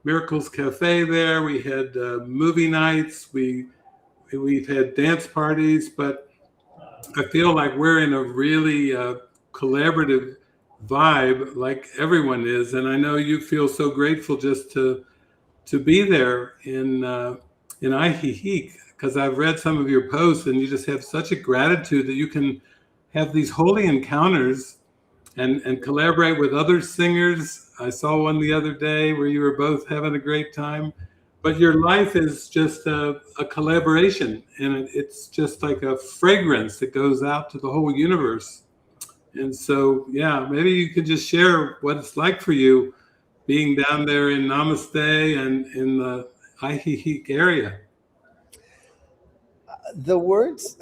Miracles Cafe there. We had movie nights. We've had dance parties. But I feel like we're in a really collaborative vibe, like everyone is. And I know you feel so grateful just to be there in Ajijic, because I've read some of your posts, and you just have such a gratitude that you can have these holy encounters and collaborate with other singers. I saw one the other day where you were both having a great time. But your life is just a collaboration, and it's just like a fragrance that goes out to the whole universe. And so, yeah, maybe you could just share what it's like for you being down there in Namaste and in the Ajijic area. The words,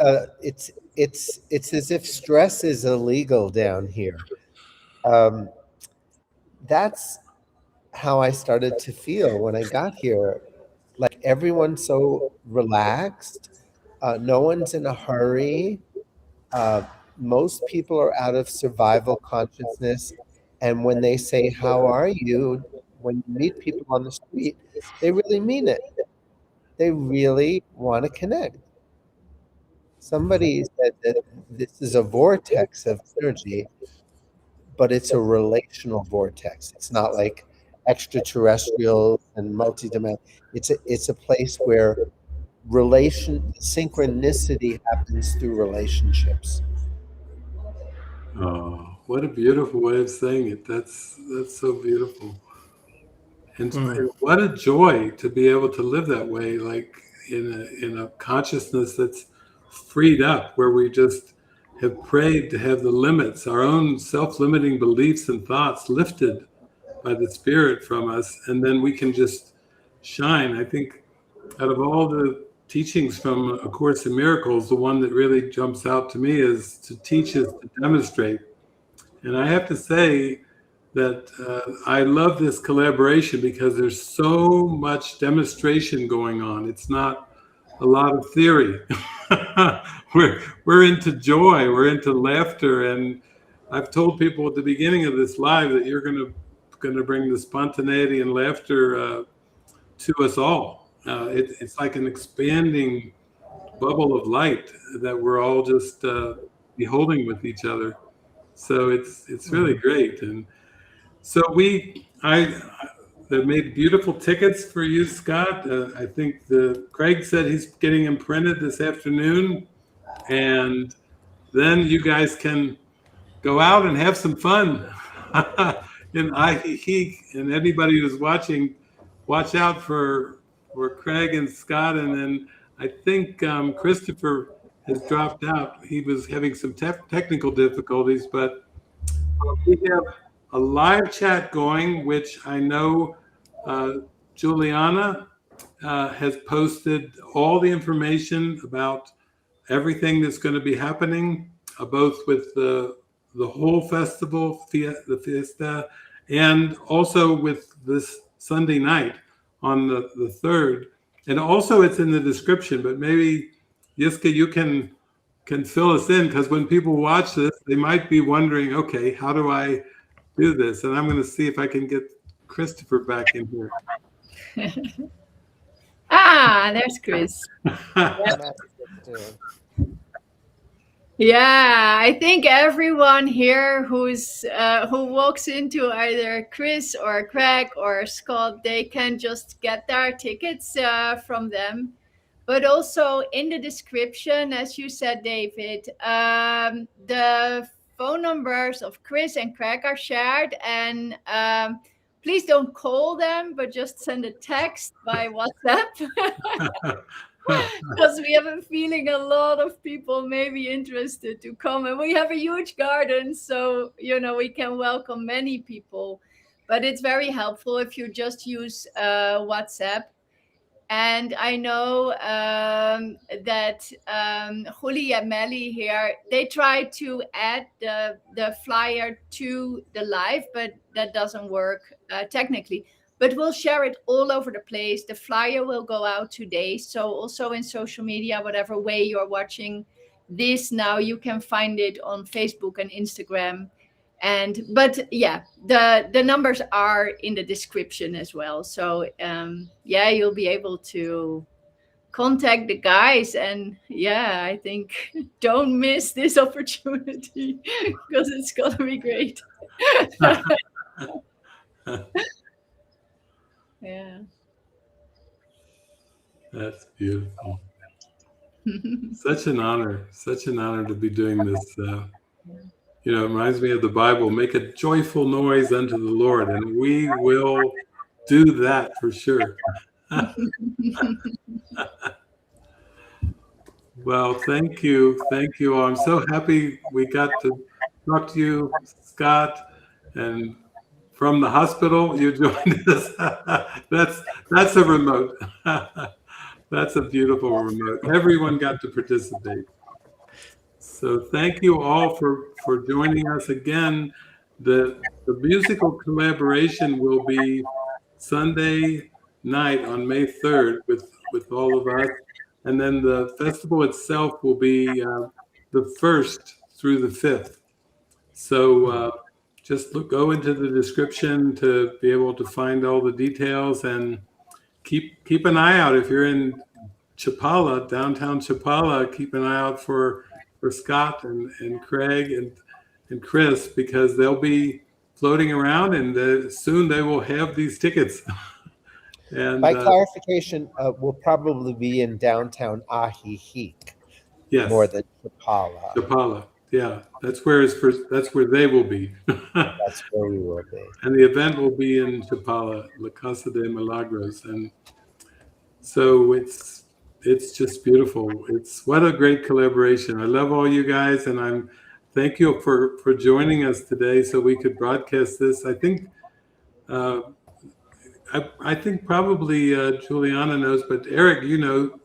it's as if stress is illegal down here. That's how I started to feel when I got here. Like, everyone's so relaxed. No one's in a hurry. Most people are out of survival consciousness. And when they say, how are you? When you meet people on the street, they really mean it. They really want to connect. Somebody said that this is a vortex of energy, but it's a relational vortex. It's not like extraterrestrial and multidimensional. It's a place where synchronicity happens through relationships. Oh, what a beautiful way of saying it. That's so beautiful. And what a joy to be able to live that way, like in a consciousness that's freed up, where we just have prayed to have the limits, our own self-limiting beliefs and thoughts lifted by the Spirit from us, and then we can just shine. I think out of all the teachings from A Course in Miracles, the one that really jumps out to me is to teach is to demonstrate. And I have to say that I love this collaboration because there's so much demonstration going on. It's not a lot of theory. We're into joy, we're into laughter, and I've told people at the beginning of this live that you're going to bring the spontaneity and laughter to us all. It's like an expanding bubble of light that we're all just beholding with each other. So it's really great. And so I made beautiful tickets for you, Scott. I think Craig said he's getting them printed this afternoon, and then you guys can go out and have some fun. And he and anybody who's watching, watch out for Craig and Scott. And then I think Christopher has dropped out. He was having some technical difficulties, but we have a live chat going, which I know Juliana has posted all the information about everything that's going to be happening, both with the whole festival, the Fiesta, and also with this Sunday night on the 3rd. And also it's in the description, but maybe Yiska, you can fill us in, because when people watch this, they might be wondering, okay, how do I do this? And I'm going to see if I can get Christopher back in here. There's Chris. Yeah, I think everyone here who walks into either Chris or Craig or Scott, they can just get their tickets from them. But also in the description, as you said, David, the phone numbers of Chris and Craig are shared. And please don't call them, but just send a text by WhatsApp. Because we have a feeling a lot of people may be interested to come. And we have a huge garden, so, we can welcome many people. But it's very helpful if you just use WhatsApp. And I know that Julie and Melly here, they try to add the flyer to the live, but that doesn't work technically. But we'll share it all over the place. The flyer will go out today. So also in social media, whatever way you're watching this now, you can find it on Facebook and Instagram. But yeah, the numbers are in the description as well. So you'll be able to contact the guys. And I think don't miss this opportunity, because it's gonna be great. Yeah. That's beautiful. Such an honor to be doing this. It reminds me of the Bible, make a joyful noise unto the Lord, and we will do that for sure. Well, thank you all. I'm so happy we got to talk to you, Scott, and from the hospital you joined us. That's a remote. That's a beautiful remote. Everyone got to participate. So thank you all for joining us again. The musical collaboration will be Sunday night on May 3rd with all of us. And then the festival itself will be the 1st through the 5th. So just go into the description to be able to find all the details, and keep an eye out if you're in Chapala, downtown Chapala. Keep an eye out for Scott and Craig and Chris, because they'll be floating around, and soon they will have these tickets. And by clarification, we'll probably be in downtown Ajijic, yes, more than Chapala. Chapala, yeah, that's where they will be. That's where we will be. And the event will be in Chapala, La Casa de Milagros, and so it's it's just beautiful. It's what a great collaboration. I love all you guys, and I'm thank you for joining us today so we could broadcast this. I think I think probably Juliana knows, but Eric, you know,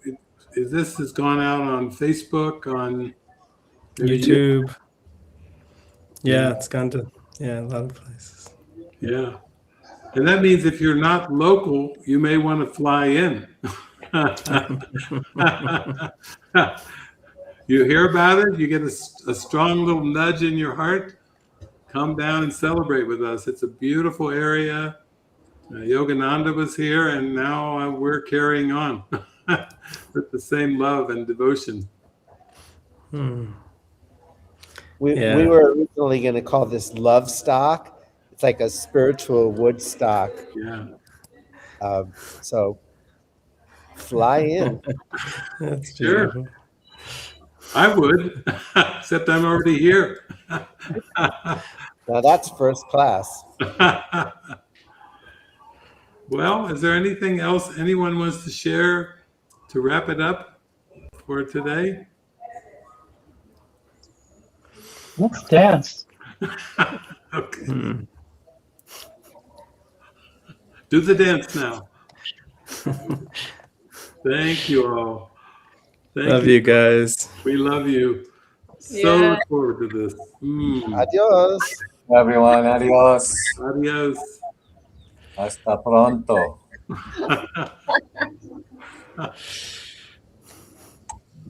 this has gone out on Facebook, on YouTube. Yeah, it's gone to a lot of places. Yeah. And that means if you're not local, you may want to fly in. You hear about it, you get a strong little nudge in your heart, come down and celebrate with us. It's a beautiful area. Yogananda was here, and now we're carrying on with the same love and devotion. We were originally going to call this Love Stock. It's like a spiritual Woodstock. Yeah. So fly in. That's Sure. beautiful. I would, except I'm already here. Now that's first class. Well, is there anything else anyone wants to share to wrap it up for today? Let's dance. Okay. Do the dance now. Thank you all. Love you guys. We love you. So Yeah. look forward to this. Adios. Everyone, adios. Adios. Hasta pronto.